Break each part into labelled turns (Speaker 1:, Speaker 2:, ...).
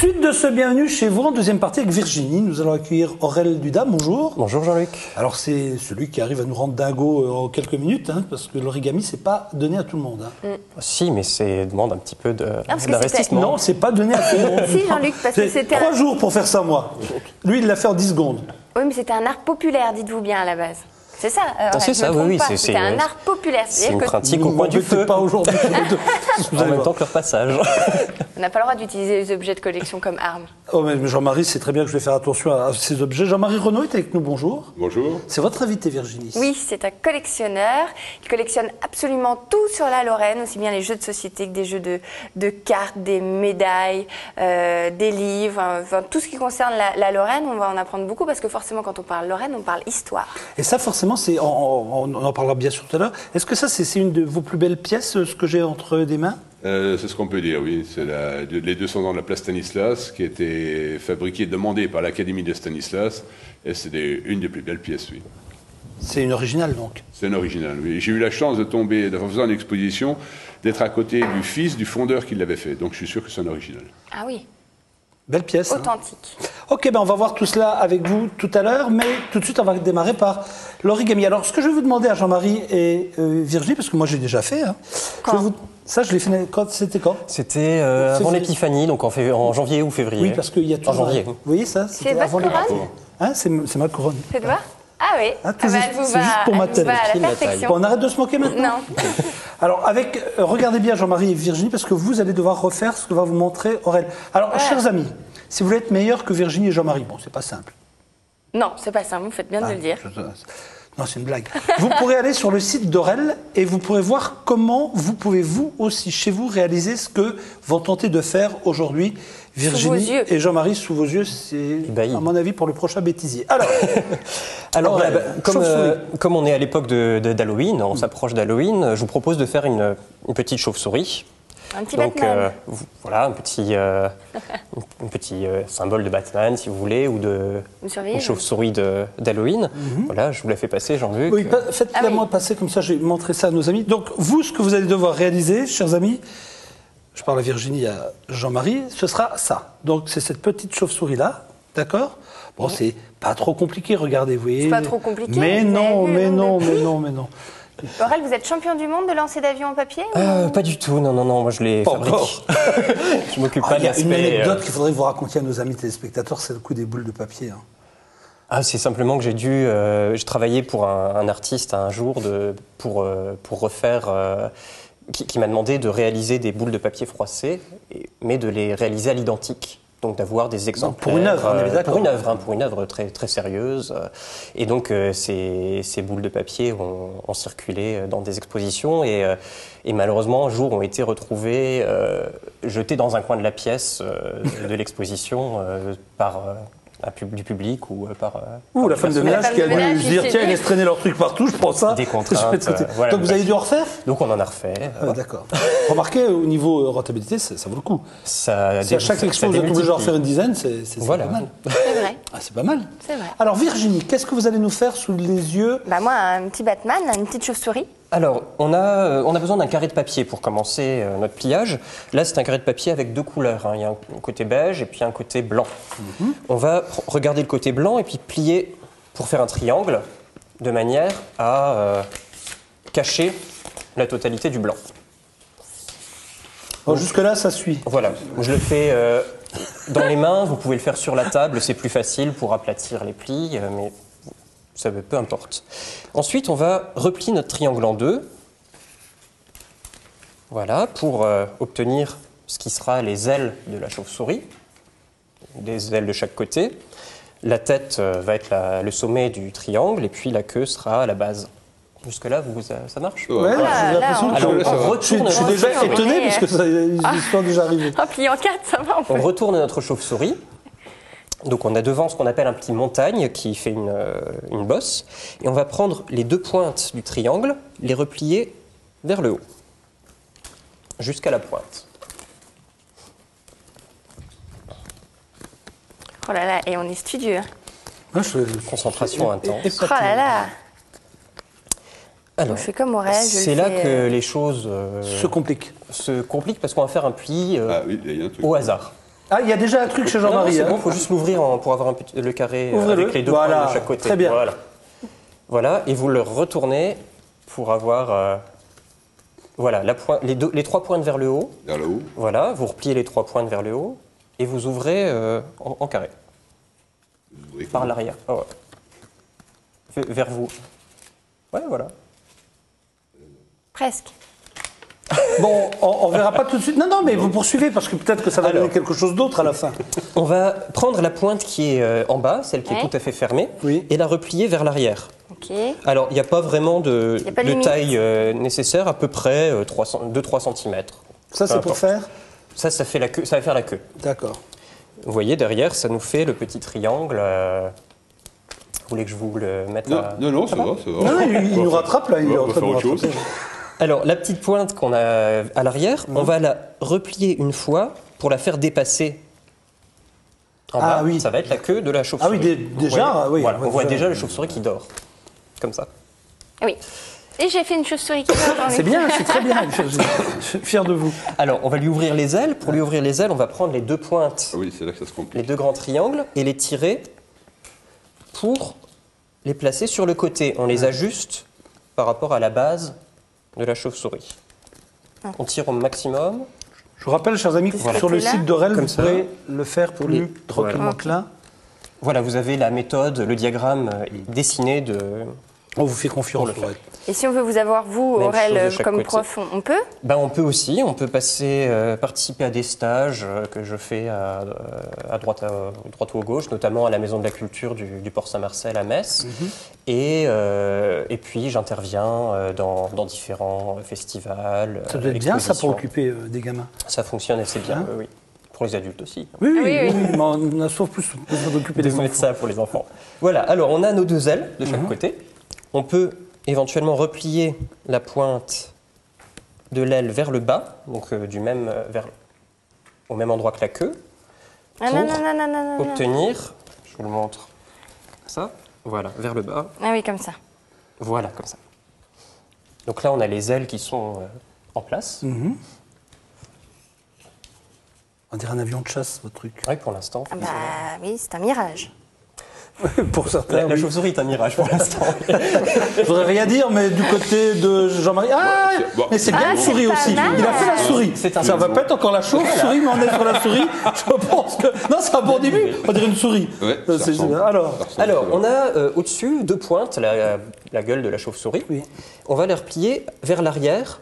Speaker 1: Suite de ce bienvenue chez vous en deuxième partie avec Virginie. Nous allons accueillir Aurel Dudam. Bonjour.
Speaker 2: Bonjour Jean-Luc.
Speaker 1: Alors c'est celui qui arrive à nous rendre dingo en quelques minutes, parce que l'origami c'est pas donné à tout le monde.
Speaker 2: Si, mais ça demande un petit peu d'investissement.
Speaker 1: Non, c'est pas donné à tout le monde.
Speaker 3: Si Jean-Luc, parce que c'était
Speaker 1: 3 jours pour faire ça moi. Lui il l'a fait en 10 secondes.
Speaker 3: Oui, mais c'était un art populaire, dites-vous bien à la base. C'est ça.
Speaker 2: C'est ça, oui,
Speaker 3: c'était un art populaire.
Speaker 2: C'est une pratique au coin du feu.
Speaker 1: Pas aujourd'hui.
Speaker 2: En même temps que leur passage.
Speaker 3: On n'a pas le droit d'utiliser les objets de collection comme armes.
Speaker 1: Oh, mais Jean-Marie, c'est très bien que je vais faire attention à ces objets. Jean-Marie Renaud est avec nous, bonjour.
Speaker 4: Bonjour.
Speaker 1: C'est votre invité, Virginie.
Speaker 3: Oui, c'est un collectionneur. Il collectionne absolument tout sur la Lorraine, aussi bien les jeux de société que des jeux de cartes, des médailles, des livres, enfin, tout ce qui concerne la Lorraine. On va en apprendre beaucoup parce que forcément, quand on parle Lorraine, on parle histoire.
Speaker 1: Et ça, forcément, on en parlera bien sûr tout à l'heure. Est-ce que ça, c'est une de vos plus belles pièces, ce que j'ai entre des mains ?
Speaker 4: C'est ce qu'on peut dire, oui. C'est les 200 ans de la place Stanislas, qui a été fabriquée, demandée par l'Académie de Stanislas, et c'est une des plus belles pièces, oui.
Speaker 1: C'est une originale, donc.
Speaker 4: C'est une originale, oui. J'ai eu la chance de tomber, en faisant une exposition, d'être à côté du fils du fondeur qui l'avait fait. Donc je suis sûr que c'est un original.
Speaker 3: Ah oui.
Speaker 1: Belle pièce.
Speaker 3: Authentique.
Speaker 1: Ok, on va voir tout cela avec vous tout à l'heure, mais tout de suite, on va démarrer par l'origami. Alors, ce que je vais vous demander à Jean-Marie et Virginie, parce que moi, j'ai déjà fait. Ça, je l'ai fait c'était quand?
Speaker 2: C'était avant l'Épiphanie, donc en janvier ou février.
Speaker 1: Oui, parce qu'il y a toujours...
Speaker 2: En janvier.
Speaker 1: Vous voyez ça?
Speaker 3: C'est votre couronne?
Speaker 1: C'est ma couronne.
Speaker 3: Faites voir. Ah oui.
Speaker 1: C'est juste pour ma tête.
Speaker 3: À la perfection.
Speaker 1: Bon, on arrête de se moquer maintenant?
Speaker 3: Non.
Speaker 1: Alors, regardez bien Jean-Marie et Virginie, parce que vous allez devoir refaire ce que va vous montrer Aurel. Alors, chers amis, si vous voulez être meilleurs que Virginie et Jean-Marie, bon, c'est pas simple.
Speaker 3: Non, c'est pas simple, vous faites bien de le dire.
Speaker 1: Non, c'est une blague. Vous pourrez aller sur le site d'Aurel et vous pourrez voir comment vous pouvez vous aussi, chez vous, réaliser ce que vont tenter de faire aujourd'hui Virginie et Jean-Marie sous vos yeux. C'est, à mon avis, pour le prochain bêtisier. Alors
Speaker 2: comme on est à l'époque d'Halloween, on s'approche d'Halloween, je vous propose de faire une petite chauve-souris.
Speaker 3: Un petit Batman.
Speaker 2: Voilà, un petit symbole de Batman, si vous voulez, ou une chauve-souris d'Halloween. Voilà, je vous la fais passer, Jean-Luc.
Speaker 1: Oui, faites-la moi passer, comme ça je vais montrer ça à nos amis. Donc, vous, ce que vous allez devoir réaliser, chers amis, je parle à Virginie et à Jean-Marie, ce sera ça. Donc, c'est cette petite chauve-souris-là, d'accord? Bon, c'est pas trop compliqué, regardez, vous voyez.
Speaker 3: C'est pas trop compliqué.
Speaker 1: Mais non.
Speaker 3: Aurel, vous êtes champion du monde de lancer d'avion en papier
Speaker 2: Pas du tout, non, moi je les fabrique. Je m'occupe pas de l'aspect.
Speaker 1: Il y a une anecdote qu'il faudrait que vous racontiez à nos amis téléspectateurs, c'est le coup des boules de papier.
Speaker 2: C'est simplement que j'ai travaillé pour un artiste un jour pour refaire, qui m'a demandé de réaliser des boules de papier froissées, mais de les réaliser à l'identique. Donc d'avoir des exemplaires.
Speaker 1: Pour une œuvre, on est d'accord.
Speaker 2: Pour une œuvre très, très sérieuse. Et donc ces boules de papier ont circulé dans des expositions et malheureusement un jour ont été retrouvées jetées dans un coin de la pièce de l'exposition par du public ou par...
Speaker 1: Ou la femme de ménage qui a dû se dire tiens, ils laissent traîner leur truc partout, je prends ça.
Speaker 2: Des contraintes.
Speaker 1: Voilà, donc vous avez dû en refaire?
Speaker 2: Donc on en a refait.
Speaker 1: D'accord. Remarquez, au niveau rentabilité, ça vaut le coup. Si à chaque expo vous êtes obligé de en faire une dizaine, c'est pas mal.
Speaker 3: C'est vrai.
Speaker 1: C'est pas mal.
Speaker 3: C'est vrai.
Speaker 1: Alors Virginie, qu'est-ce que vous allez nous faire sous les yeux?
Speaker 3: Moi, un petit Batman, une petite chauve-souris.
Speaker 2: Alors, on a besoin d'un carré de papier pour commencer notre pliage. Là, c'est un carré de papier avec 2 couleurs. Il y a un côté beige et puis un côté blanc. On va regarder le côté blanc et puis plier pour faire un triangle de manière à cacher la totalité du blanc.
Speaker 1: Jusque-là, ça suit.
Speaker 2: Voilà, je le fais dans les mains. Vous pouvez le faire sur la table, c'est plus facile pour aplatir les plis, mais... ça peu importe. Ensuite, on va replier notre triangle en 2. Voilà, pour obtenir ce qui sera les ailes de la chauve-souris. Des ailes de chaque côté. La tête va être le sommet du triangle et puis la queue sera à la base. Jusque-là, ça marche?
Speaker 1: Ouais, j'ai l'impression que je suis déjà étonné parce que c'est l'histoire déjà arrivée.
Speaker 3: En pliant 4, ça va.
Speaker 2: On retourne notre chauve-souris. Donc on a devant ce qu'on appelle un petit montagne qui fait une bosse. Et on va prendre les 2 pointes du triangle, les replier vers le haut, jusqu'à la pointe.
Speaker 3: Oh là là, et on est studieux.
Speaker 2: Concentration intense.
Speaker 3: Oh là là.
Speaker 2: Alors,
Speaker 3: je fais comme Aurel.
Speaker 2: C'est là que les choses
Speaker 1: se compliquent.
Speaker 2: Parce qu'on va faire un pli au hasard.
Speaker 1: Ah, il y a déjà un truc chez Jean-Marie.
Speaker 2: C'est bon,
Speaker 1: hein.
Speaker 2: il faut juste l'ouvrir pour avoir le carré
Speaker 1: Ouvrez-le.
Speaker 2: avec les deux
Speaker 1: Voilà.
Speaker 2: points de chaque côté.
Speaker 1: Très bien.
Speaker 2: Voilà, et vous le retournez pour avoir voilà, les 3 pointes vers le haut.
Speaker 4: Vers le haut.
Speaker 2: Voilà, vous repliez les 3 pointes vers le haut et vous ouvrez en carré,
Speaker 4: Oui,
Speaker 2: par l'arrière. Ah ouais. Vers vous. Ouais, voilà.
Speaker 3: Presque.
Speaker 1: Bon, on verra pas tout de suite. Non, mais vous poursuivez parce que peut-être que ça va donner quelque chose d'autre à la fin.
Speaker 2: On va prendre la pointe qui est en bas, celle qui est
Speaker 3: Ouais.
Speaker 2: tout à fait fermée,
Speaker 1: Oui.
Speaker 2: et la replier vers l'arrière.
Speaker 3: Ok.
Speaker 2: Alors, il n'y a pas vraiment de,
Speaker 3: Y a pas de
Speaker 2: de
Speaker 3: limite.
Speaker 2: taille nécessaire, à peu près 2-3 cm.
Speaker 1: Ça, c'est pour faire.
Speaker 2: Ça fait la queue, ça va faire la queue.
Speaker 1: D'accord.
Speaker 2: Vous voyez, derrière, ça nous fait le petit triangle. Vous voulez que je vous le mette à...
Speaker 4: Non, ça va.
Speaker 1: Non, il nous rattrape là. Il est en
Speaker 4: On va
Speaker 1: train de
Speaker 4: faire
Speaker 1: nous
Speaker 4: autre chose.
Speaker 1: rattraper.
Speaker 2: Alors, la petite pointe qu'on a à l'arrière, on va la replier une fois pour la faire dépasser. En
Speaker 1: Ah
Speaker 2: bas,
Speaker 1: oui.
Speaker 2: ça va être la queue de la chauve-souris.
Speaker 1: Ah oui, déjà,
Speaker 2: Vous voyez
Speaker 1: oui.
Speaker 2: Voilà, on voit
Speaker 1: déjà.
Speaker 2: déjà la chauve-souris qui dort. Comme ça.
Speaker 3: Oui. Et j'ai fait une chauve-souris qui dort, Jean-Luc.
Speaker 1: C'est bien, c'est très bien. Je suis fier de vous.
Speaker 2: Alors, on va lui ouvrir les ailes. Pour lui ouvrir les ailes, on va prendre les 2 pointes,
Speaker 4: Ah oui, c'est là que ça se complique.
Speaker 2: les 2 grands triangles, et les tirer pour les placer sur le côté. On les ajuste par rapport à la base de la chauve-souris. On tire au maximum.
Speaker 1: Je vous rappelle, chers amis, que
Speaker 3: Voilà.
Speaker 1: sur le
Speaker 3: Côté-là.
Speaker 1: site d'Aurel,
Speaker 2: Comme
Speaker 1: vous
Speaker 2: ça.
Speaker 1: pourrez le faire plus
Speaker 2: les-
Speaker 1: tranquillement
Speaker 3: voilà.
Speaker 1: que là.
Speaker 2: Voilà, vous avez la méthode, le diagramme dessiné de...
Speaker 1: On vous fait confiance,
Speaker 2: Pour le faire.
Speaker 1: Aurel.
Speaker 3: Et si on veut vous avoir, vous,
Speaker 2: Même
Speaker 3: Aurel,
Speaker 2: chose de chaque
Speaker 3: comme
Speaker 2: côté.
Speaker 3: prof, on peut?
Speaker 2: Ben, on peut aussi, on peut passer, participer à des stages que je fais à droite ou à gauche, notamment à la Maison de la Culture du Port Saint-Marcel à Metz. Et puis j'interviens dans différents festivals.
Speaker 1: Ça doit être bien, ça, pour
Speaker 2: expositions.
Speaker 1: occuper des gamins.
Speaker 2: Ça fonctionne assez bien,
Speaker 1: Hein
Speaker 2: oui. Pour les adultes aussi.
Speaker 1: Oui,
Speaker 3: Ah oui, oui.
Speaker 1: mais on a sauf plus besoin d'occuper
Speaker 2: De
Speaker 1: des
Speaker 2: mettre
Speaker 1: enfants.
Speaker 2: ça pour les enfants. Voilà, alors on a nos 2 ailes de chaque côté. On peut éventuellement replier la pointe de l'aile vers le bas, donc au même endroit que la queue,
Speaker 3: Ah non, non, non, non, non, non.
Speaker 2: obtenir, je vous le montre, ça, voilà, vers le bas,
Speaker 3: Ah oui, comme ça.
Speaker 2: voilà, comme ça. Donc là, on a les ailes qui sont en place.
Speaker 1: On dirait un avion de chasse, votre truc.
Speaker 2: Oui, pour l'instant.
Speaker 3: Ah bah oui, c'est un mirage.
Speaker 1: Pour certains,
Speaker 2: La
Speaker 1: oui.
Speaker 2: chauve-souris est un mirage pour l'instant.
Speaker 1: Je voudrais rien dire, mais du côté de Jean-Marie. Ah,
Speaker 4: Bon.
Speaker 1: mais c'est bien
Speaker 3: Ah,
Speaker 1: une
Speaker 3: c'est
Speaker 1: souris
Speaker 3: pas
Speaker 1: aussi.
Speaker 3: mal.
Speaker 1: Il a fait la souris.
Speaker 2: C'est un
Speaker 1: Ça va
Speaker 2: bon.
Speaker 1: pas être encore la chauve-souris, mais on est sur la souris. Je pense que. Non, c'est un bon début. On dirait une souris.
Speaker 4: Ouais, ça ressemble.
Speaker 1: Alors.
Speaker 4: Ça ressemble,
Speaker 2: Alors,
Speaker 4: ça va.
Speaker 2: on a au-dessus 2 pointes, la gueule de la chauve-souris.
Speaker 1: Oui.
Speaker 2: On va les replier vers l'arrière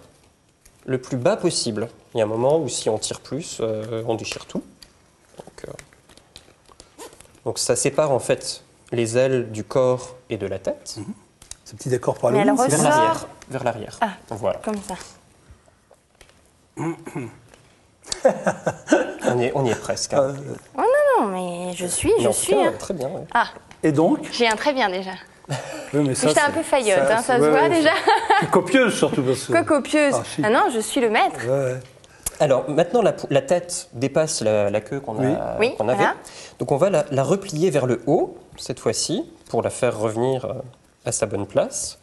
Speaker 2: le plus bas possible. Il y a un moment où si on tire plus, on déchire tout. Donc ça sépare en fait les ailes du corps et de la tête.
Speaker 1: Ce petit décor pour
Speaker 3: Mais
Speaker 1: Halloween.
Speaker 3: elle
Speaker 1: c'est
Speaker 2: Vers
Speaker 3: ressort.
Speaker 2: l'arrière. Vers l'arrière.
Speaker 3: Ah.
Speaker 2: Voilà.
Speaker 3: Comme ça.
Speaker 2: On y est presque. hein.
Speaker 3: Oh non, non, mais je suis,
Speaker 2: Mais en tout cas,
Speaker 3: hein.
Speaker 2: très bien. ouais.
Speaker 3: Ah,
Speaker 1: Et donc
Speaker 3: j'ai un très bien déjà.
Speaker 1: Oui, mais ça,
Speaker 3: J'étais un
Speaker 1: c'est-
Speaker 3: peu faillotte, hein, ça se
Speaker 1: ouais,
Speaker 3: voit
Speaker 1: ouais,
Speaker 3: déjà.
Speaker 1: c'est copieuse surtout. Parce que...
Speaker 3: Quoi copieuse.
Speaker 1: Ah, si.
Speaker 3: Ah non, je suis le maître.
Speaker 1: Ouais, ouais.
Speaker 2: Alors maintenant, la tête dépasse la queue qu'on
Speaker 1: Oui.
Speaker 3: Oui,
Speaker 2: qu'on avait.
Speaker 3: voilà.
Speaker 2: Donc on va la replier vers le haut, cette fois-ci, pour la faire revenir à sa bonne place,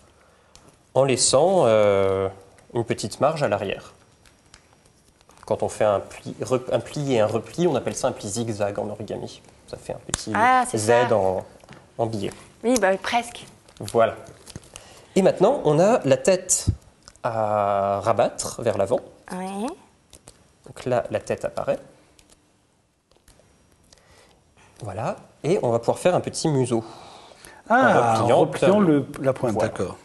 Speaker 2: en laissant une petite marge à l'arrière. Quand on fait un pli et un repli, on appelle ça un pli zigzag en origami. Ça fait un petit
Speaker 3: Ah, c'est
Speaker 2: Z
Speaker 3: ça.
Speaker 2: en billet.
Speaker 3: Oui, bah presque.
Speaker 2: Voilà. Et maintenant, on a la tête à rabattre vers l'avant.
Speaker 3: Oui.
Speaker 2: Donc là, la tête apparaît. Voilà. Et on va pouvoir faire un petit museau.
Speaker 1: Ah,
Speaker 2: En repliant,
Speaker 1: en repliant
Speaker 2: comme-
Speaker 1: la pointe,
Speaker 2: Voilà.
Speaker 1: d'accord.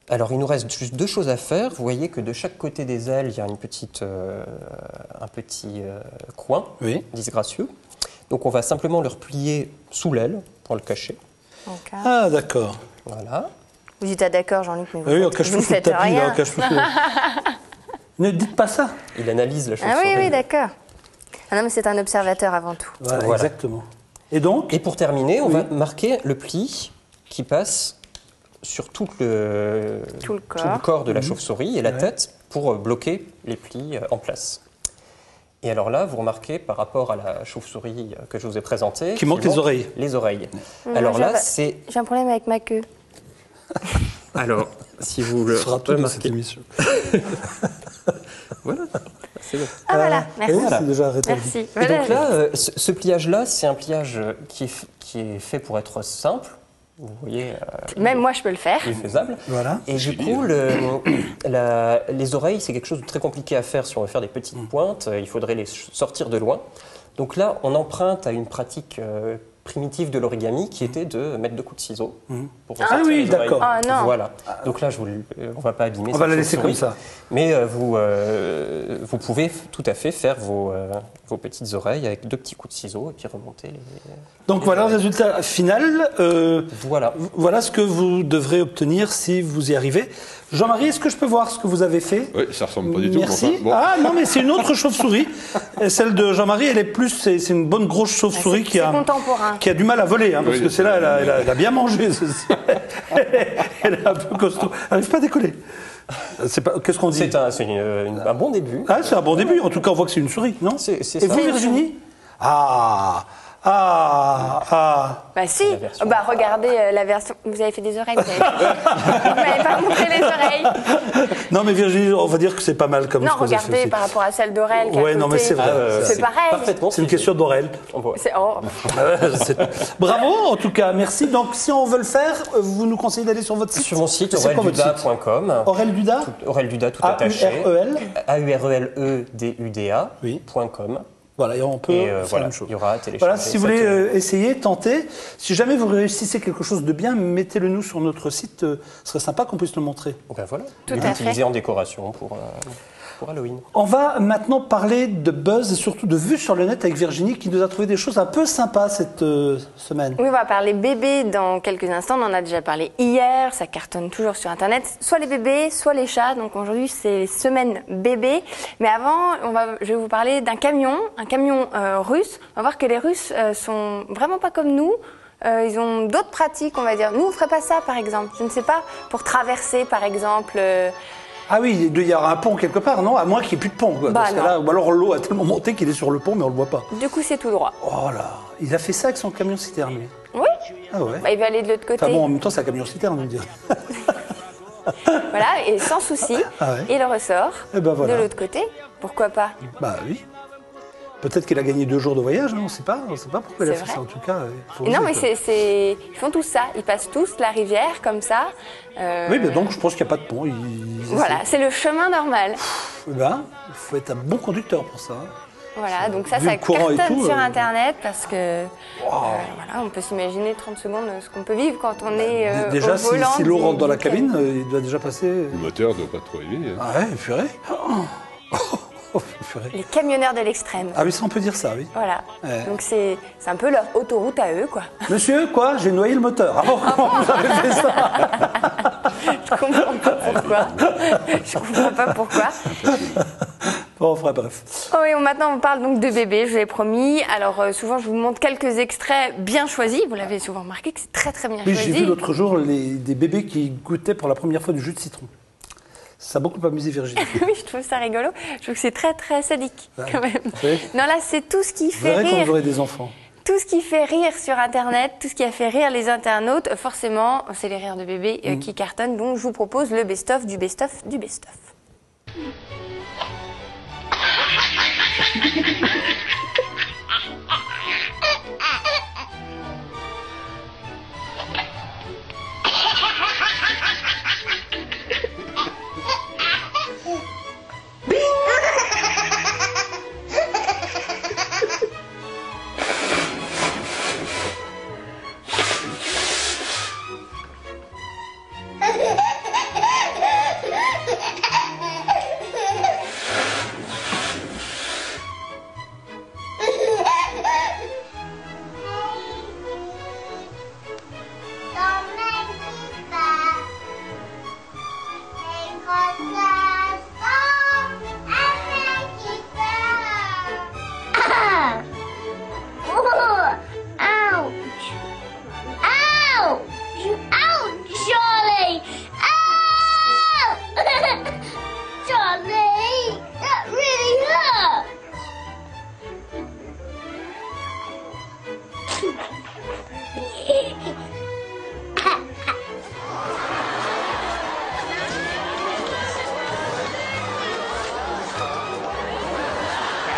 Speaker 2: Alors, il nous reste juste 2 choses à faire. Vous voyez que de chaque côté des ailes, il y a un petit coin
Speaker 1: Oui.
Speaker 2: disgracieux. Donc, on va simplement le replier sous l'aile pour le cacher.
Speaker 3: D'accord.
Speaker 1: Ah, d'accord.
Speaker 2: Voilà.
Speaker 3: Vous dites ah d'accord, Jean-Luc, mais vous,
Speaker 1: Oui, on
Speaker 3: faites,
Speaker 1: cache
Speaker 3: vous
Speaker 1: tout
Speaker 3: ne
Speaker 1: sous le
Speaker 3: faites
Speaker 1: tapis, là,
Speaker 3: rien.
Speaker 1: on cache tout sous- Ne dites pas ça.
Speaker 2: Il analyse la
Speaker 3: Ah
Speaker 2: chauve-souris.
Speaker 3: oui, oui, d'accord. Ah non, mais c'est un observateur avant tout.
Speaker 1: Voilà,
Speaker 2: Voilà.
Speaker 1: exactement. Et donc
Speaker 2: Et pour terminer, on
Speaker 1: Oui.
Speaker 2: va marquer le pli qui passe sur tout le corps de la chauve-souris et la
Speaker 1: Ouais.
Speaker 2: tête pour bloquer les plis en place. Et alors là, vous remarquez par rapport à la chauve-souris que je vous ai présentée...
Speaker 1: Qui manque
Speaker 2: qu'il
Speaker 1: les oreilles.
Speaker 2: Les oreilles.
Speaker 3: Moi,
Speaker 2: Alors là,
Speaker 3: j'avais-
Speaker 2: c'est...
Speaker 3: J'ai un problème avec ma queue.
Speaker 2: Alors, si vous le
Speaker 1: ce sera tout dans cette
Speaker 2: remarquez...
Speaker 1: émission.
Speaker 2: Voilà, chez eux.
Speaker 3: Ah voilà, merci.
Speaker 1: Voilà. C'est déjà rétabli.
Speaker 3: Merci.
Speaker 2: Et
Speaker 3: Voilà.
Speaker 2: donc là, ce pliage-là, c'est un pliage qui est fait pour être simple. Vous voyez,
Speaker 3: Même moi, je peux le faire.
Speaker 2: il est faisable.
Speaker 1: Voilà.
Speaker 2: Et du coup, les oreilles, c'est quelque chose de très compliqué à faire. Si on veut faire des petites pointes, il faudrait les sortir de loin. Donc là, on emprunte à une pratique primitive de l'origami qui était de mettre 2 coups de ciseaux pour ressortir
Speaker 1: oui,
Speaker 2: les oreilles.
Speaker 1: d'accord.
Speaker 3: Ah non.
Speaker 2: Voilà. Donc là, on va pas abîmer.
Speaker 1: On va
Speaker 2: cette
Speaker 1: la laisser
Speaker 2: chauve-souris.
Speaker 1: comme ça.
Speaker 2: Mais vous pouvez tout à fait faire vos petites oreilles avec 2 petits coups de ciseaux et puis remonter les.
Speaker 1: Donc voilà le résultat final.
Speaker 2: Voilà.
Speaker 1: Voilà ce que vous devrez obtenir si vous y arrivez. Jean-Marie, est-ce que je peux voir ce que vous avez fait?
Speaker 4: Oui, ça ressemble pas du tout.
Speaker 1: Merci.
Speaker 4: mais enfin, bon.
Speaker 1: Ah non, mais c'est une autre chauve-souris. Et celle de Jean-Marie, elle est plus, c'est une bonne grosse chauve-souris
Speaker 3: C'est contemporain.
Speaker 1: qui a du mal à voler, hein, parce
Speaker 4: Oui,
Speaker 1: que c'est là, elle a bien mangé. Ceci. Elle est un peu costaud. Elle n'arrive pas à décoller. Qu'est-ce qu'on dit?
Speaker 2: C'est un bon début.
Speaker 1: Ah, c'est un bon début. En tout cas, on voit que c'est une souris, non?
Speaker 2: C'est
Speaker 1: Et
Speaker 2: ça.
Speaker 1: vous, Virginie? Ah.
Speaker 3: Bah si, bah regardez la version. Vous avez fait des oreilles, vous m'avez pas montré les oreilles.
Speaker 1: Non, mais Virginie, on va dire que c'est pas mal comme
Speaker 3: Non,
Speaker 1: ce que vous avez fait
Speaker 3: regardez
Speaker 1: aussi.
Speaker 3: par rapport à celle d'Aurel. qui est à
Speaker 1: Ouais, non, mais
Speaker 3: côté.
Speaker 1: c'est vrai.
Speaker 3: C'est pareil.
Speaker 2: Parfaitement.
Speaker 1: C'est une question d'Aurel.
Speaker 2: Oh.
Speaker 1: Bravo, en tout cas, merci. Donc, si on veut le faire, vous nous conseillez d'aller sur votre site?
Speaker 2: Sur mon site,
Speaker 1: C'est quoi votre site?
Speaker 2: aurelduda.com.
Speaker 1: Aurel Duda?
Speaker 2: Aurel Duda, tout attaché.
Speaker 1: A-U-R-E-L?
Speaker 2: AURELEDUDA.com.
Speaker 1: Voilà, et on peut
Speaker 2: Et
Speaker 1: faire la
Speaker 2: voilà,
Speaker 1: même chose.
Speaker 2: il y aura à télécharger.
Speaker 1: Voilà, si vous voulez essayer, tenter. Si jamais vous réussissez quelque chose de bien, mettez-le nous sur notre site. Ce serait sympa qu'on puisse le montrer.
Speaker 2: Ben voilà,
Speaker 3: Tout
Speaker 2: et
Speaker 3: à
Speaker 2: l'utiliser en décoration pour Halloween.
Speaker 1: On va maintenant parler de buzz et surtout de vues sur le net avec Virginie qui nous a trouvé des choses un peu sympas cette semaine.
Speaker 3: Oui, on va parler bébés dans quelques instants. On en a déjà parlé hier. Ça cartonne toujours sur Internet. Soit les bébés, soit les chats. Donc aujourd'hui, c'est les semaines bébés. Mais avant, je vais vous parler d'un camion, russe. On va voir que les Russes sont vraiment pas comme nous. Ils ont d'autres pratiques, on va dire. Nous, on ferait pas ça, par exemple. Je ne sais pas, pour traverser, par exemple.
Speaker 1: Ah oui, il doit y avoir un pont quelque part, non? À moins qu'il n'y ait plus de pont. Quoi.
Speaker 3: Bah
Speaker 1: Parce que
Speaker 3: non.
Speaker 1: là, ou alors l'eau a tellement monté qu'il est sur le pont, mais on ne le voit pas.
Speaker 3: Du coup, c'est tout droit.
Speaker 1: Oh là, il a fait ça avec son camion citerne, lui.
Speaker 3: Oui.
Speaker 1: Ah ouais.
Speaker 3: Bah, il va aller de l'autre côté.
Speaker 1: Enfin bon, en même temps, c'est un camion citerne, on veut dire.
Speaker 3: Voilà, et sans souci,
Speaker 1: Ah ouais.
Speaker 3: il ressort
Speaker 1: Eh ben voilà.
Speaker 3: de l'autre côté. Pourquoi pas?
Speaker 1: Bah oui. Peut-être qu'il a gagné 2 jours de voyage, hein, on ne sait pas pourquoi il a
Speaker 3: C'est
Speaker 1: fait
Speaker 3: vrai.
Speaker 1: ça. En tout cas, il faut
Speaker 3: Et non, mais
Speaker 1: oser, quoi.
Speaker 3: ils font tous ça. Ils passent tous la rivière comme ça.
Speaker 1: Oui, mais donc je pense qu'il n'y a pas de pont.
Speaker 3: Voilà, c'est le chemin normal.
Speaker 1: Eh ben, il faut être un bon conducteur pour ça. hein.
Speaker 3: Voilà, donc ça
Speaker 1: Vu le courant et
Speaker 3: cartonne
Speaker 1: tout,
Speaker 3: sur Internet parce que voilà, on peut s'imaginer 30 secondes ce qu'on peut vivre quand on est
Speaker 1: Déjà,
Speaker 3: au volant.
Speaker 1: si l'eau rentre dans la
Speaker 3: du
Speaker 1: cabine, il doit déjà passer.
Speaker 4: Le moteur ne doit pas trop élever. Hein.
Speaker 1: Ah ouais, purée. Oh, purée.
Speaker 3: Les camionneurs de l'extrême.
Speaker 1: Ah oui, ça on peut dire ça, oui.
Speaker 3: Voilà.
Speaker 1: Ouais.
Speaker 3: Donc c'est un peu leur autoroute à eux, quoi.
Speaker 1: Monsieur, quoi? J'ai noyé le moteur. Ah bon, comment vous avez fait ça?
Speaker 3: Je comprends pas pourquoi. Je comprends pas pourquoi.
Speaker 1: Bon, enfin bref.
Speaker 3: Oh, et maintenant, on parle donc de bébés, je vous l'ai promis. Alors, souvent, je vous montre quelques extraits bien choisis. Vous l'avez souvent remarqué que c'est très, très bien
Speaker 1: Oui,
Speaker 3: choisi.
Speaker 1: j'ai vu l'autre jour des bébés qui goûtaient pour la première fois du jus de citron. Ça a beaucoup amusé Virginie.
Speaker 3: Oui, je trouve ça rigolo. Je trouve que c'est très, très sadique, quand même.
Speaker 1: Oui.
Speaker 3: Non, là, c'est tout ce qui
Speaker 1: Vous
Speaker 3: fait
Speaker 1: verrez quand
Speaker 3: rire.
Speaker 1: vous aurez des enfants.
Speaker 3: Tout ce qui fait rire sur Internet, tout ce qui a fait rire les internautes, forcément, c'est les rires de bébés qui cartonnent. Donc, je vous propose le best-of du best-of du best-of.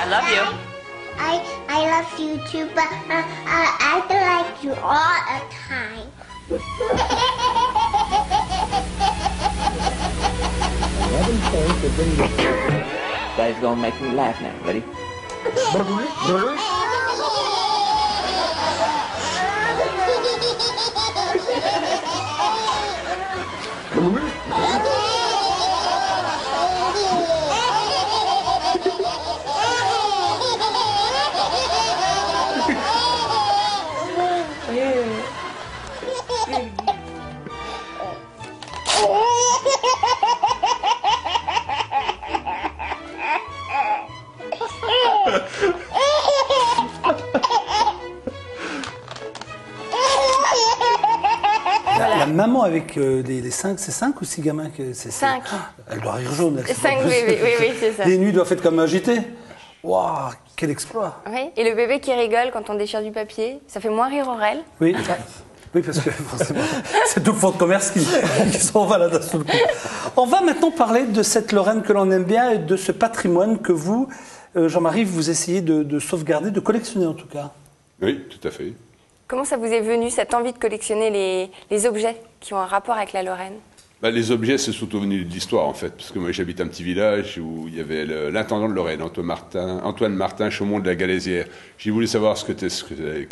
Speaker 3: love you.
Speaker 5: I love you too, but I don't like you all the time.
Speaker 6: Guys, gonna make me laugh now. Ready?
Speaker 1: La maman avec les 5, c'est 5 ou 6 gamins que c'est
Speaker 3: 5.
Speaker 1: Elle doit rire jaune.
Speaker 3: 5 bébés, oui, c'est ça.
Speaker 1: Les nuits doivent être comme agitées. Waouh, quel exploit.
Speaker 3: Oui. Et le bébé qui rigole quand on déchire du papier, ça fait moins rire Aurel.
Speaker 1: Oui. Oui, parce que forcément, c'est tout le fonds de commerce qui s'en va là d'un seul coup. On va maintenant parler de cette Lorraine que l'on aime bien et de ce patrimoine que vous, Jean-Marie, vous essayez de sauvegarder, de collectionner en tout cas.
Speaker 4: Oui, tout à fait.
Speaker 3: Comment ça vous est venu, cette envie de collectionner les objets qui ont un rapport avec la Lorraine?
Speaker 4: Les objets, c'est surtout venu de l'histoire, en fait, parce que moi, j'habite un petit village où il y avait l'intendant de Lorraine, Antoine Martin Chaumont de la Galésière. J'ai voulu savoir qui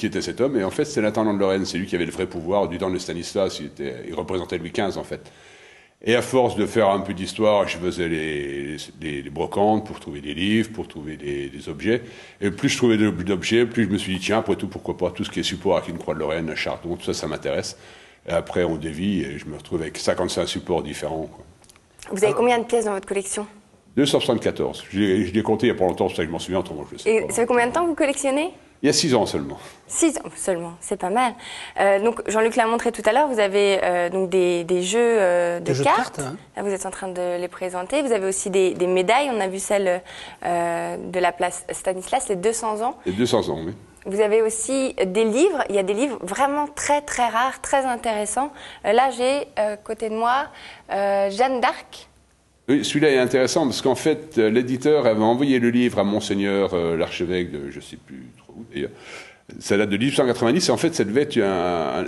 Speaker 4: était cet homme, et en fait, c'est l'intendant de Lorraine. C'est lui qui avait le vrai pouvoir. Du temps de Stanislas, il représentait Louis XV, en fait. Et à force de faire un peu d'histoire, je faisais les brocantes pour trouver des livres, pour trouver des objets. Et plus je trouvais d'objets, plus je me suis dit, tiens, après tout, pourquoi pas tout ce qui est support avec une croix de Lorraine, un chardon, tout ça, ça m'intéresse. Et après, on dévie et je me retrouve avec 55 supports différents, quoi.
Speaker 3: Vous avez combien de pièces dans votre collection?
Speaker 4: 274. Je l'ai compté il n'y a pas longtemps, c'est ça que je m'en souviens, autrement je sais
Speaker 3: Et
Speaker 4: pas.
Speaker 3: ça fait combien de temps que vous collectionnez?
Speaker 4: Il y a 6 ans seulement.
Speaker 3: 6 ans seulement, c'est pas mal. Donc Jean-Luc l'a montré tout à l'heure, vous avez donc des jeux de cartes.
Speaker 1: Hein.
Speaker 3: Là, vous êtes en train de les présenter. Vous avez aussi des médailles. On a vu celle de la place Stanislas, les 200 ans.
Speaker 4: Et 200 ans, oui.
Speaker 3: Vous avez aussi des livres. Il y a des livres vraiment très très rares, très intéressants. Là, j'ai côté de moi Jeanne d'Arc.
Speaker 4: Oui, celui-là est intéressant parce qu'en fait, l'éditeur avait envoyé le livre à Monseigneur l'archevêque de je ne sais plus trop où d'ailleurs. Ça date de 1890 et en fait, ça devait être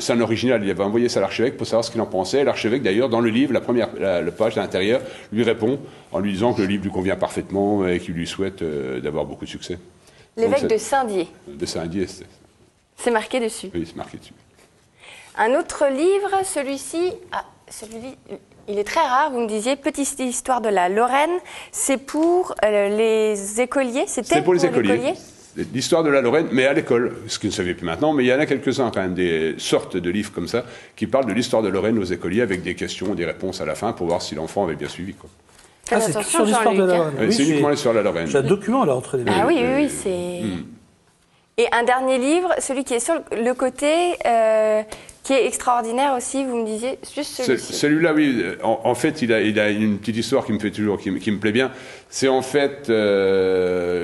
Speaker 4: c'est un original. Il avait envoyé ça à l'archevêque pour savoir ce qu'il en pensait. L'archevêque, d'ailleurs, dans le livre, la page à l'intérieur, lui répond en lui disant que le livre lui convient parfaitement et qu'il lui souhaite d'avoir beaucoup de succès.
Speaker 3: L'évêque de Saint-Dié.
Speaker 4: De Saint-Dié,
Speaker 3: c'est marqué dessus.
Speaker 4: Oui, c'est marqué dessus.
Speaker 3: Un autre livre, celui-ci, celui-là, il est très rare, vous me disiez, Petite histoire de la Lorraine, c'est pour les écoliers,
Speaker 4: c'était pour les écoliers. L'histoire de la Lorraine, mais à l'école, ce que ne savez plus maintenant, mais il y en a quelques-uns quand même, des sortes de livres comme ça, qui parlent de l'histoire de Lorraine aux écoliers avec des questions, des réponses à la fin pour voir si l'enfant avait bien suivi, quoi.
Speaker 3: Faites
Speaker 1: c'est
Speaker 3: attention,
Speaker 1: sur l'histoire de la
Speaker 3: Jean-Luc.
Speaker 1: Lorraine. Oui,
Speaker 4: c'est uniquement sur la Lorraine.
Speaker 1: J'ai un document là entre les mains.
Speaker 3: Ah oui, c'est... Et un dernier livre, celui qui est sur le côté, qui est extraordinaire aussi, vous me disiez, juste celui-ci.
Speaker 4: Celui-là, oui. En fait, il a une petite histoire qui me fait toujours, qui me plaît bien. C'est en fait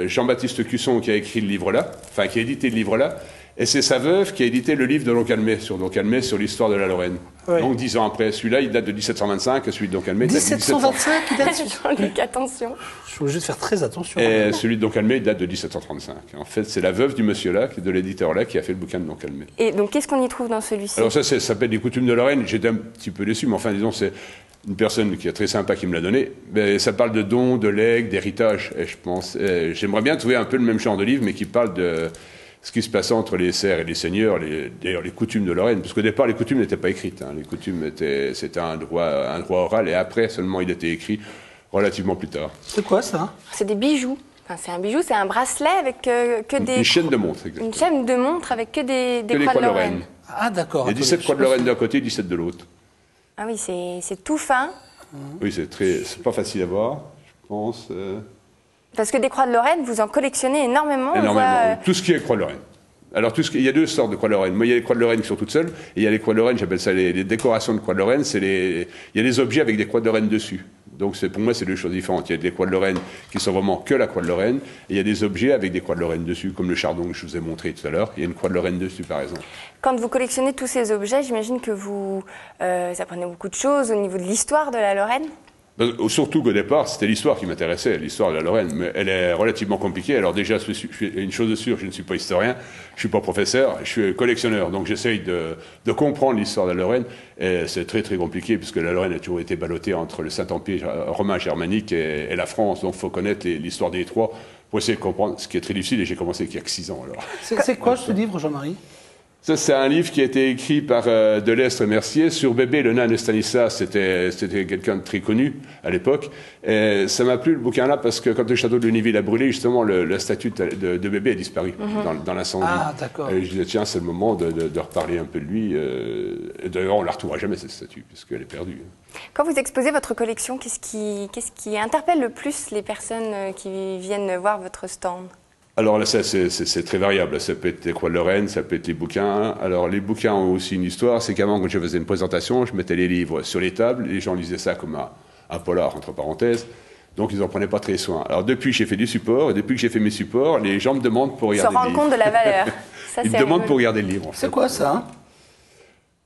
Speaker 4: Jean-Baptiste Cusson qui a écrit le livre-là, enfin qui a édité le livre-là, et c'est sa veuve qui a édité le livre de Don Calmet, sur l'histoire de la Lorraine.
Speaker 1: Oui.
Speaker 4: Donc 10 ans après, celui-là, il date de 1725, et celui de Don Calmet date de
Speaker 1: 1725, il date de...
Speaker 3: Jean-Luc, attention.
Speaker 1: Je suis obligé de faire très attention.
Speaker 4: Et celui de Don Calmet, il date de 1735. En fait, c'est la veuve du monsieur-là, de l'éditeur-là, qui a fait le bouquin de Don Calmet.
Speaker 3: Et donc, qu'est-ce qu'on y trouve dans celui-ci?
Speaker 4: Alors ça s'appelle Les coutumes de Lorraine. J'étais un petit peu déçu, mais enfin, disons, c'est une personne qui est très sympa qui me l'a donné. Mais ça parle de dons, de legs, d'héritage. Et je pense, j'aimerais bien trouver un peu le même genre de livre, mais qui parle de ce qui se passait entre les serfs et les seigneurs, d'ailleurs les coutumes de Lorraine. Parce qu'au départ, les coutumes n'étaient pas écrites. Hein. Les coutumes, c'était un droit oral, et après seulement il était écrit relativement plus tard.
Speaker 1: C'est quoi ça?
Speaker 3: C'est des bijoux. Enfin, c'est un bijou, c'est un bracelet avec que des...
Speaker 4: Une chaîne de montre, exactement.
Speaker 3: Une chaîne de montre avec que des
Speaker 4: Que les
Speaker 3: croix de
Speaker 4: Lorraine.
Speaker 3: Lorraine.
Speaker 1: Ah d'accord.
Speaker 4: Il y a 17 croix de Lorraine d'un côté, 17 de l'autre.
Speaker 3: Ah oui, c'est tout fin.
Speaker 4: Oui, c'est pas facile à voir, je pense.
Speaker 3: Parce que des croix de Lorraine, vous en collectionnez énormément. on
Speaker 4: Énormément.
Speaker 3: voit,
Speaker 4: Tout ce qui est croix de Lorraine. Alors, il y a deux sortes de croix de Lorraine. Moi, il y a les croix de Lorraine qui sont toutes seules, et il y a les croix de Lorraine, j'appelle ça les décorations de croix de Lorraine. Il y a des objets avec des croix de Lorraine dessus. Donc, pour moi, c'est deux choses différentes. Il y a des croix de Lorraine qui sont vraiment que la croix de Lorraine, et il y a des objets avec des croix de Lorraine dessus, comme le chardon que je vous ai montré tout à l'heure. Il y a une croix de Lorraine dessus, par exemple.
Speaker 3: Quand vous collectionnez tous ces objets, j'imagine que vous apprenez beaucoup de choses au niveau de l'histoire de la Lorraine.
Speaker 4: Surtout qu'au départ, c'était l'histoire qui m'intéressait, l'histoire de la Lorraine. Mais elle est relativement compliquée. Alors déjà, une chose de sûre, je ne suis pas historien, je ne suis pas professeur, je suis collectionneur. Donc j'essaye de comprendre l'histoire de la Lorraine. Et c'est très très compliqué, puisque la Lorraine a toujours été ballottée entre le Saint-Empire romain germanique et la France. Donc il faut connaître l'histoire des trois pour essayer de comprendre, ce qui est très difficile. Et j'ai commencé il y a que 6 ans. Alors.
Speaker 1: C'est quoi ce livre, Jean-Marie?
Speaker 4: Ça, c'est un livre qui a été écrit par Delestre Mercier sur Bébé, le nain de Stanislas. C'était quelqu'un de très connu à l'époque. Et ça m'a plu, le bouquin-là, parce que quand le château de Lunéville a brûlé, justement, la statue de Bébé a disparu dans l'incendie.
Speaker 1: Ah, d'accord.
Speaker 4: Et je disais, tiens, c'est le moment de reparler un peu de lui. Et d'ailleurs, on ne la retrouvera jamais, cette statue, puisqu'elle est perdue.
Speaker 3: Quand vous exposez votre collection, qu'est-ce qui interpelle le plus les personnes qui viennent voir votre stand?
Speaker 4: Alors là, c'est très variable. Ça peut être les croix de Lorraine, ça peut être les bouquins. Alors les bouquins ont aussi une histoire. C'est qu'avant, quand je faisais une présentation, je mettais les livres sur les tables. Les gens lisaient ça comme un polar, entre parenthèses. Donc ils n'en prenaient pas très soin. Alors depuis que j'ai fait du support, et depuis que j'ai fait mes supports, les gens me demandent pour regarder le livre.
Speaker 3: Se rendre compte de la valeur. Ça,
Speaker 4: ils me demandent pour regarder le livre.
Speaker 1: C'est quoi ça, hein?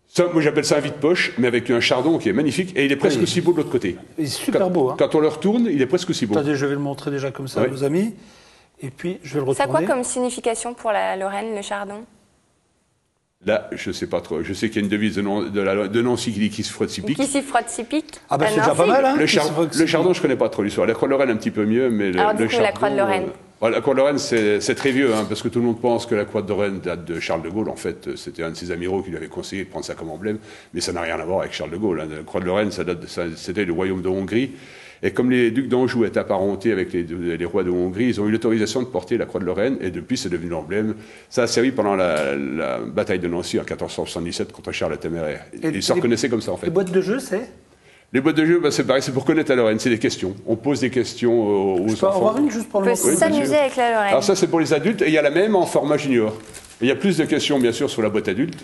Speaker 4: Ça, moi j'appelle ça un vide-poche, mais avec un chardon qui est magnifique, et il est presque aussi beau de l'autre côté.
Speaker 1: Il est super beau. Hein.
Speaker 4: Quand on le retourne, il est presque aussi beau.
Speaker 1: Attendez, je vais le montrer déjà comme ça à nos amis. Et puis, je vais le retourner.
Speaker 3: Ça a quoi comme signification pour la Lorraine, le chardon?
Speaker 4: Là, je ne sais pas trop. Je sais qu'il y a une devise de Nancy qui dit qui se frotte s'y pique.
Speaker 3: Qui s'y frotte s'y pique?
Speaker 1: Ah bah c'est déjà pas mal, hein.
Speaker 4: Le chardon, je ne connais pas trop l'histoire. La croix de Lorraine, un petit peu mieux, mais
Speaker 3: Alors, du coup,
Speaker 4: chardon,
Speaker 3: la croix de Lorraine.
Speaker 4: La croix de Lorraine, c'est très vieux, hein, parce que tout le monde pense que la croix de Lorraine date de Charles de Gaulle. En fait, c'était un de ses amiraux qui lui avait conseillé de prendre ça comme emblème, mais ça n'a rien à voir avec Charles de Gaulle. Hein. La croix de Lorraine, c'était le royaume de Hongrie. Et comme les ducs d'Anjou étaient apparentés avec les rois de Hongrie, ils ont eu l'autorisation de porter la croix de Lorraine, et depuis, c'est devenu l'emblème. Ça a servi pendant la bataille de Nancy en 1477 contre Charles le Téméraire. Ils se reconnaissaient comme ça, en fait.
Speaker 1: Les boîtes de jeu, c'est?
Speaker 4: Les boîtes de jeu, c'est pareil, c'est pour connaître la Lorraine, c'est des questions. On pose des questions aux enfants.
Speaker 1: Je peux en avoir une juste pour le
Speaker 3: moment? On peut s'amuser avec la Lorraine.
Speaker 4: Alors ça, c'est pour les adultes, et il y a la même en format junior. Et il y a plus de questions, bien sûr, sur la boîte adulte.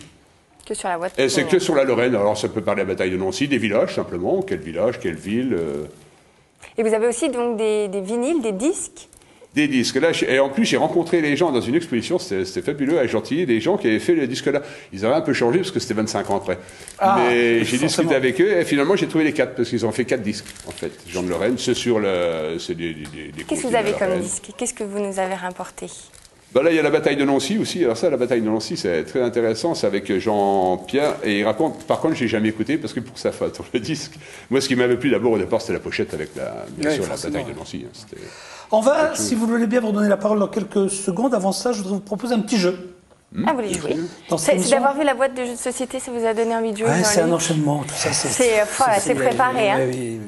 Speaker 3: Que sur la boîte.
Speaker 4: Et c'est que sur la Lorraine. Alors ça peut parler de la bataille de Nancy, des villages, simplement. Quel village, quelle ville
Speaker 3: Et vous avez aussi donc des vinyles, des disques?
Speaker 4: Des disques. Là, et en plus, j'ai rencontré les gens dans une exposition, c'était fabuleux, à Gentilly, des gens qui avaient fait les disques là. Ils avaient un peu changé parce que c'était 25 ans après. Mais j'ai discuté avec eux et finalement, j'ai trouvé les 4 parce qu'ils ont fait 4 disques, en fait. Jean de Lorraine, c'est sur c'est des
Speaker 3: Qu'est-ce que vous avez comme disque? Qu'est-ce que vous nous avez rapporté?
Speaker 4: Bah là, il y a la bataille de Nancy aussi. Alors ça, la bataille de Nancy, c'est très intéressant. C'est avec Jean-Pierre. Et il raconte... Par contre, j'ai jamais écouté parce que pour sa faute, le disque. Moi, ce qui m'avait plu d'abord au départ, c'était la pochette avec bien sûr, la bataille de Nancy.
Speaker 1: On va, si vous le voulez bien, vous donner la parole dans quelques secondes. Avant ça, je voudrais vous proposer un petit jeu.
Speaker 3: Ah, vous voulez jouer? C'est d'avoir vu la boîte de jeux de société, ça vous a donné envie de jouer?
Speaker 1: Ouais, c'est un enchaînement, tout ça.
Speaker 3: C'est préparé, hein?
Speaker 1: Oui.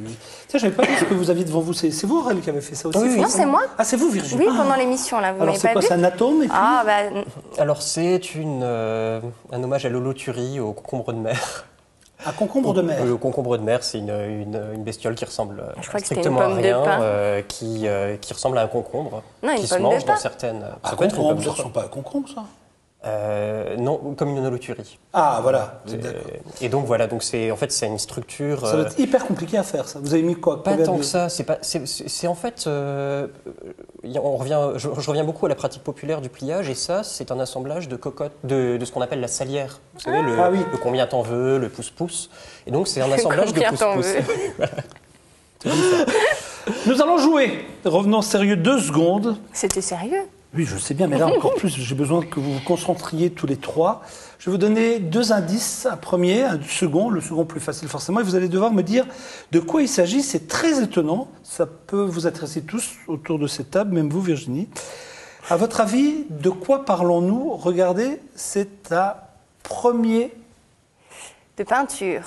Speaker 1: Tiens, j'avais pas vu ce que vous aviez devant vous. C'est vous, Aurèle, qui avez fait ça aussi?
Speaker 3: Oui, non, c'est moi.
Speaker 1: Ah, c'est vous, Virginie?
Speaker 3: Oui, pendant l'émission, là, vous
Speaker 1: Alors,
Speaker 3: m'avez pas vu?
Speaker 1: Alors, c'est quoi? C'est un atome et puis...
Speaker 3: Ah, bah...
Speaker 2: Alors, c'est un hommage à Lolo Turi, au concombre de mer.
Speaker 1: Un concombre de mer?
Speaker 2: Le concombre de mer, c'est une bestiole qui ressemble
Speaker 3: strictement à rien,
Speaker 2: qui ressemble à un concombre,
Speaker 3: qui
Speaker 2: se mange dans certaines...
Speaker 1: Ça peut être une pomme de pain. Ça ressemble pas à un concombre, ça?
Speaker 2: Non, comme une holoturie.
Speaker 1: Ah, voilà.
Speaker 2: Et donc voilà, donc c'est une structure.
Speaker 1: Ça va être hyper compliqué à faire, ça. Vous avez mis quoi?
Speaker 2: Pas tant que ça. C'est en fait, je reviens beaucoup à la pratique populaire du pliage, et ça, c'est un assemblage de cocottes, de ce qu'on appelle la salière. Vous savez, le combien t'en veux, le pouce-pouce. Et donc c'est un assemblage de pouce-pouce.
Speaker 1: Nous allons jouer. Revenons sérieux 2 secondes.
Speaker 3: C'était sérieux?
Speaker 1: Oui, je sais bien, mais là encore plus, j'ai besoin que vous vous concentriez tous les 3. Je vais vous donner 2 indices, un premier, un second, le second plus facile forcément, et vous allez devoir me dire de quoi il s'agit. C'est très étonnant, ça peut vous intéresser tous autour de cette table, même vous Virginie. À votre avis, de quoi parlons-nous? Regardez, c'est un premier...
Speaker 3: De peinture.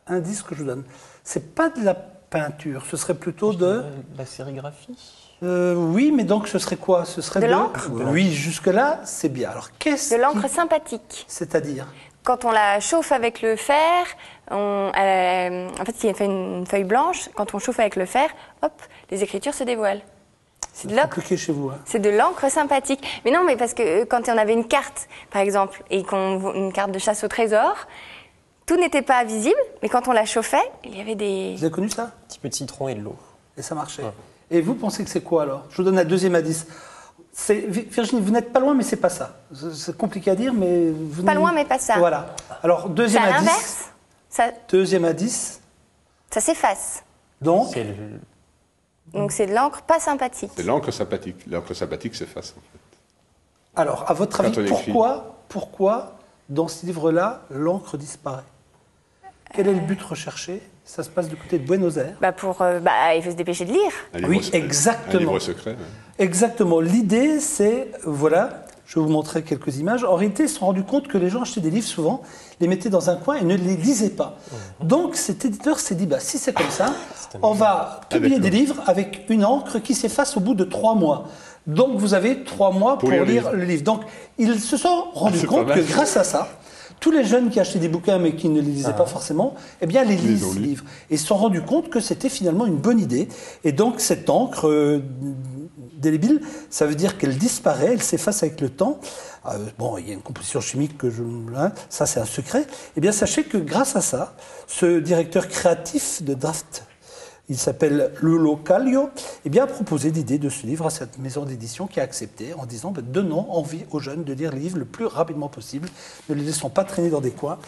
Speaker 1: Indice que je vous donne. C'est pas de la peinture, ce serait plutôt de
Speaker 2: la sérigraphie.
Speaker 1: Oui, mais donc ce serait quoi? Ce serait
Speaker 3: de l'encre?
Speaker 1: Oui, jusque-là, c'est bien. Alors, qu'est-ce
Speaker 3: de l'encre sympathique.
Speaker 1: C'est-à-dire?
Speaker 3: Quand on la chauffe avec le fer, en fait, il y a une feuille blanche. Quand on chauffe avec le fer, hop, les écritures se dévoilent.
Speaker 1: C'est de l'encre. Compliqué chez vous. Hein.
Speaker 3: C'est de l'encre sympathique. Mais non, mais parce que quand on avait une carte, par exemple, et une carte de chasse au trésor, tout n'était pas visible, mais quand on la chauffait, il y avait des...
Speaker 1: Vous avez connu ça?
Speaker 2: Un petit peu de citron et de l'eau.
Speaker 1: Et ça marchait. Ouais. Et vous pensez que c'est quoi alors? Je vous donne un deuxième indice. Virginie, vous n'êtes pas loin, mais c'est pas ça. C'est compliqué à dire, mais... Vous
Speaker 3: pas loin, mais pas ça.
Speaker 1: Voilà. Alors, deuxième indice.
Speaker 3: Ça...
Speaker 1: Deuxième indice.
Speaker 3: Ça s'efface.
Speaker 1: Donc,
Speaker 3: Donc c'est de l'encre pas sympathique.
Speaker 4: C'est l'encre sympathique. L'encre sympathique s'efface, en fait.
Speaker 1: alors, à votre avis, pourquoi dans ce livre-là, l'encre disparaît? Quel est le but recherché? Ça se passe du côté de Buenos Aires.
Speaker 3: Il faut se dépêcher de lire.
Speaker 4: Un livre
Speaker 1: Oui,
Speaker 4: secret.
Speaker 1: exactement.
Speaker 4: Un livre secret. Ouais.
Speaker 1: Exactement. L'idée, c'est, voilà, je vais vous montrer quelques images. En réalité, ils se sont rendus compte que les gens achetaient des livres souvent, les mettaient dans un coin et ne les lisaient pas. Donc cet éditeur s'est dit, si c'est comme ça, on va publier des livres avec une encre qui s'efface au bout de 3 mois. Donc vous avez 3 mois pour lire le livre. Donc ils se sont rendus compte que grâce à ça, tous les jeunes qui achetaient des bouquins mais qui ne les lisaient pas forcément, eh bien les lisent ces livres. Et se sont rendus compte que c'était finalement une bonne idée. Et donc cette encre délébile, ça veut dire qu'elle disparaît, elle s'efface avec le temps. Il y a une composition chimique ça c'est un secret. Eh bien sachez que grâce à ça, ce directeur créatif de Draft, il s'appelle Lulo Kallio, a proposé l'idée de ce livre à cette maison d'édition qui a accepté en disant donnons envie aux jeunes de lire les livres le plus rapidement possible, ne les laissons pas traîner dans des coins.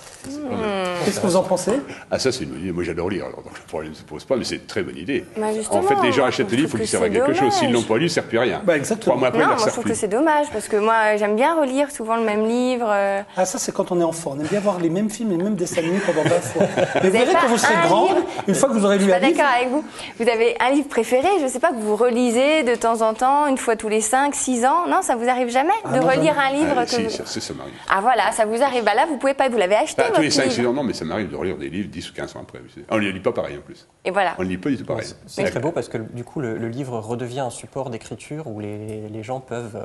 Speaker 1: Qu'est-ce que vous en pensez?
Speaker 4: Ah, ça c'est une bonne idée. Moi j'adore lire, alors donc le problème ne se pose pas, mais c'est une très bonne idée.
Speaker 3: En
Speaker 4: fait, les gens achètent le livre, il faut qu'ils servent à quelque chose. S'ils ne l'ont pas lu, ça ne sert plus à rien.
Speaker 1: Exactement.
Speaker 4: 3 mois après,
Speaker 3: Non,
Speaker 4: ils ne
Speaker 3: moi je trouve que c'est dommage parce que moi j'aime bien relire souvent le même livre.
Speaker 1: Ah, ça c'est quand on est enfant. On aime bien voir les mêmes films et les mêmes dessins animés pendant 20 fois. Mais vous
Speaker 3: avez
Speaker 1: verrez
Speaker 3: pas
Speaker 1: quand vous serez
Speaker 3: un
Speaker 1: grand,
Speaker 3: livre
Speaker 1: une fois que vous aurez lu un livre.
Speaker 3: D'accord avec vous. Vous avez un livre préféré, je ne sais pas, que vous relisez de temps en temps, une fois tous les 5-6 ans. Non, ça vous arrive jamais de relire un livre que
Speaker 4: si,
Speaker 3: vous...
Speaker 4: ça m'arrive.
Speaker 3: Ah voilà, ça vous arrive. Là, vous pouvez pas, vous l'avez acheté.
Speaker 4: Tous les
Speaker 3: votre
Speaker 4: 5-6
Speaker 3: livre.
Speaker 4: ans, non, mais ça m'arrive de relire des livres 10 ou 15 ans après. On ne les lit pas pareil en plus.
Speaker 3: Et voilà.
Speaker 4: On ne lit pas du tout pareil.
Speaker 2: C'est très beau parce que du coup le livre redevient un support d'écriture où les gens peuvent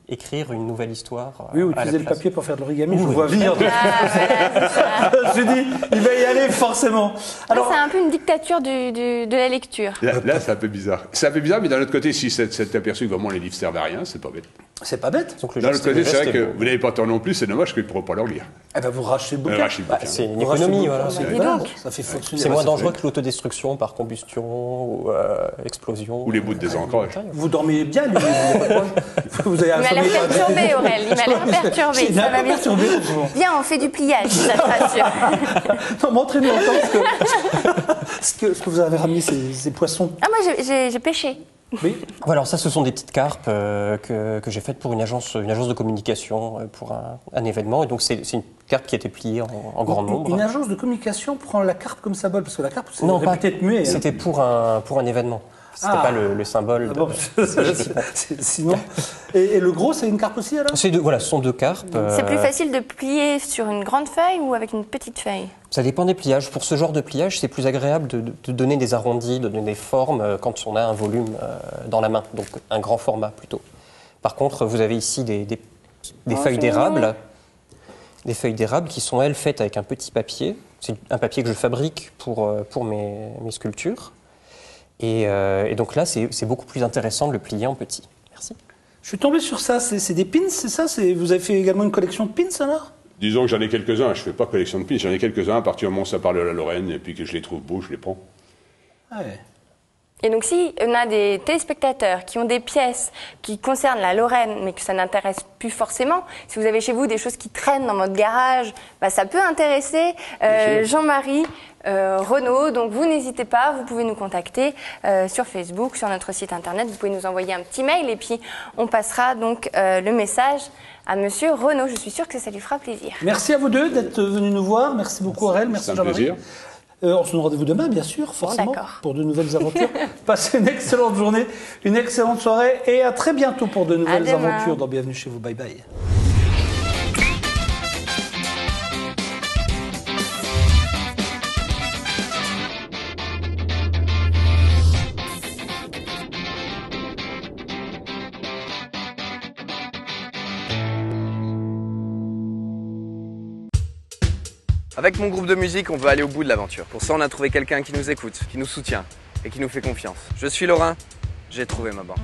Speaker 2: écrire une nouvelle histoire.
Speaker 1: Oui, ou
Speaker 2: à la
Speaker 1: utiliser le
Speaker 2: place.
Speaker 1: papier pour faire de l'origami, je vous vois venir. Je dis, il va y aller forcément.
Speaker 3: Alors, c'est un peu une dictature de la lecture.
Speaker 4: Là, c'est un peu bizarre. C'est un peu bizarre, mais d'un autre côté, si c'est aperçu que vraiment les livres servent à rien, c'est pas bête.
Speaker 1: C'est pas bête.
Speaker 2: Donc,
Speaker 4: D'un autre côté, c'est vrai que vous n'avez pas tort non plus, c'est dommage qu'ils ne pourront pas leur lire.
Speaker 1: Eh ben, vous rachetez le bouquin.
Speaker 2: C'est une
Speaker 1: Vous rachetez
Speaker 2: économie,
Speaker 1: le
Speaker 2: voilà.
Speaker 1: bouquin,
Speaker 3: Dis
Speaker 1: voilà.
Speaker 3: donc.
Speaker 1: Ça fait fonctionner.
Speaker 2: C'est moins dangereux que l'autodestruction par combustion ou explosion.
Speaker 4: Ou les bouts de désancrage.
Speaker 1: Vous dormez bien, lui. Vous avez
Speaker 3: Il m'a l'air perturbé, Aurel. Il m'a l'air perturbé. Ça va bien.
Speaker 1: perturbé.
Speaker 3: Bien, on fait du pliage, ça te rassure.
Speaker 1: Non, montrez-nous encore ce que vous avez ramené, ces poissons.
Speaker 3: Ah, moi, j'ai pêché.
Speaker 1: Oui.
Speaker 2: Voilà, alors ça, ce sont des petites carpes que j'ai faites pour une agence de communication pour un événement. Et donc, c'est une carpe qui a été pliée en grand nombre.
Speaker 1: Une agence de communication prend la carpe comme symbole, parce que la carpe, c'est
Speaker 2: Non, pas.
Speaker 1: réputé être muet.
Speaker 2: C'était pour un événement. C'était pas le symbole.
Speaker 1: Ah bon, sinon. Et le gros, c'est une carpe aussi, alors?
Speaker 2: Voilà, ce sont 2 carpes.
Speaker 3: C'est plus facile de plier sur une grande feuille ou avec une petite feuille?
Speaker 2: Ça dépend des pliages. Pour ce genre de pliage, c'est plus agréable de donner des arrondis, de donner des formes quand on a un volume dans la main, donc un grand format plutôt. Par contre, vous avez ici des feuilles d'érable, des feuilles d'érable qui sont, elles, faites avec un petit papier. C'est un papier que je fabrique pour mes sculptures. Et donc là, c'est beaucoup plus intéressant de le plier en petit. Merci.
Speaker 1: Je suis tombé sur ça, c'est des pins, c'est ça? Vous avez fait également une collection de pins, alors?
Speaker 4: Disons que j'en ai quelques-uns, je ne fais pas collection de pins, j'en ai quelques-uns à partir du moment où ça parle de la Lorraine, et puis que je les trouve beaux, je les prends.
Speaker 1: Ouais.
Speaker 3: Et donc, si on a des téléspectateurs qui ont des pièces qui concernent la Lorraine, mais que ça n'intéresse plus forcément, si vous avez chez vous des choses qui traînent dans votre garage, ça peut intéresser Jean-Marie Renaud. Donc, vous n'hésitez pas, vous pouvez nous contacter sur Facebook, sur notre site internet. Vous pouvez nous envoyer un petit mail et puis on passera donc le message à Monsieur Renaud. Je suis sûre que ça lui fera plaisir.
Speaker 1: Merci à vous deux d'être venus nous voir. Merci beaucoup, Aurel. Merci,
Speaker 4: C'est un plaisir.
Speaker 1: On se donne rendez-vous demain, bien sûr, forcément, pour de nouvelles aventures. Passez une excellente journée, une excellente soirée et à très bientôt pour de nouvelles aventures dans Bienvenue chez vous. Bye bye.
Speaker 7: Avec mon groupe de musique, on veut aller au bout de l'aventure. Pour ça, on a trouvé quelqu'un qui nous écoute, qui nous soutient et qui nous fait confiance. Je suis Laurent, j'ai trouvé ma bande.